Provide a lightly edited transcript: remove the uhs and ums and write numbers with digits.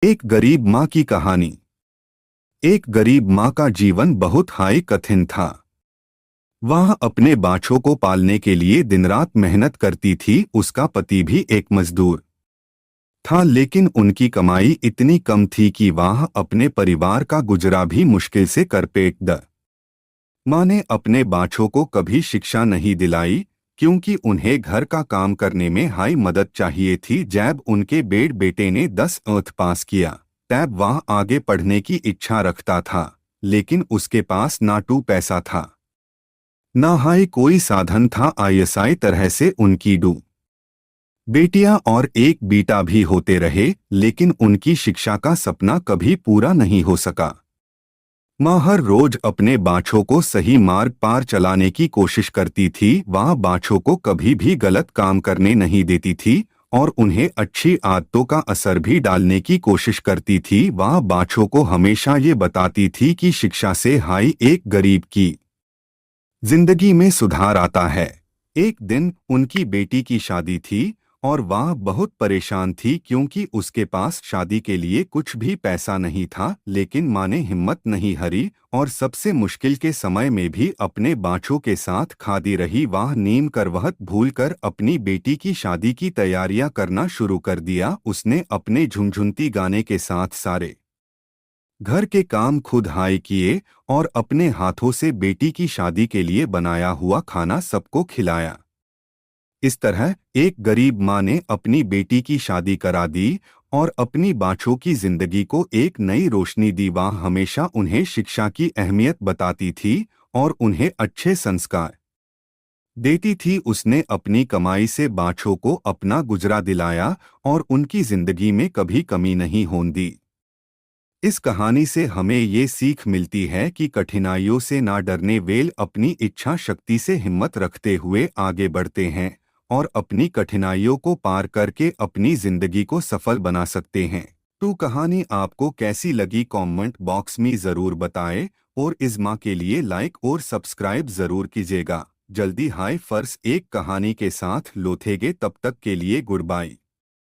एक गरीब माँ की कहानी। एक गरीब माँ का जीवन बहुत हाई कठिन था। वह अपने बाछों को पालने के लिए दिन रात मेहनत करती थी। उसका पति भी एक मजदूर था, लेकिन उनकी कमाई इतनी कम थी कि वह अपने परिवार का गुजरा भी मुश्किल से कर पेट द। माँ ने अपने बाछों को कभी शिक्षा नहीं दिलाई, क्योंकि उन्हें घर का काम करने में हाई मदद चाहिए थी। जब उनके बेटे ने 10th पास किया, तब वह आगे पढ़ने की इच्छा रखता था, लेकिन उसके पास ना टू पैसा था, ना हाई कोई साधन था। आईएसआई तरह से उनकी दो बेटियां और एक बेटा भी होते रहे, लेकिन उनकी शिक्षा का सपना कभी पूरा नहीं हो सका। माँ हर रोज अपने बाछों को सही मार्ग पार चलाने की कोशिश करती थी। वह बाछों को कभी भी गलत काम करने नहीं देती थी और उन्हें अच्छी आदतों का असर भी डालने की कोशिश करती थी। वह बाछों को हमेशा ये बताती थी कि शिक्षा से हाई एक गरीब की जिंदगी में सुधार आता है। एक दिन उनकी बेटी की शादी थी और वह बहुत परेशान थी, क्योंकि उसके पास शादी के लिए कुछ भी पैसा नहीं था। लेकिन माँ ने हिम्मत नहीं हारी और सबसे मुश्किल के समय में भी अपने बाछों के साथ खादी रही। वह नीम करवहत भूलकर अपनी बेटी की शादी की तैयारियां करना शुरू कर दिया। उसने अपने झुनझुनती गाने के साथ सारे घर के काम खुद हाय किए और अपने हाथों से बेटी की शादी के लिए बनाया हुआ खाना सबको खिलाया। इस तरह एक गरीब माँ ने अपनी बेटी की शादी करा दी और अपनी बाछों की जिंदगी को एक नई रोशनी दी। वह हमेशा उन्हें शिक्षा की अहमियत बताती थी और उन्हें अच्छे संस्कार देती थी। उसने अपनी कमाई से बाछों को अपना गुजरा दिलाया और उनकी जिंदगी में कभी कमी नहीं होने दी। इस कहानी से हमें ये सीख मिलती है कि कठिनाइयों से ना डरने वेल अपनी इच्छा शक्ति से हिम्मत रखते हुए आगे बढ़ते हैं और अपनी कठिनाइयों को पार करके अपनी जिंदगी को सफल बना सकते हैं। तो कहानी आपको कैसी लगी कमेंट बॉक्स में ज़रूर बताएं और इस माँ के लिए लाइक और सब्सक्राइब ज़रूर कीजिएगा। जल्दी हाय फर्स एक कहानी के साथ लौटेंगे, तब तक के लिए गुड बाय।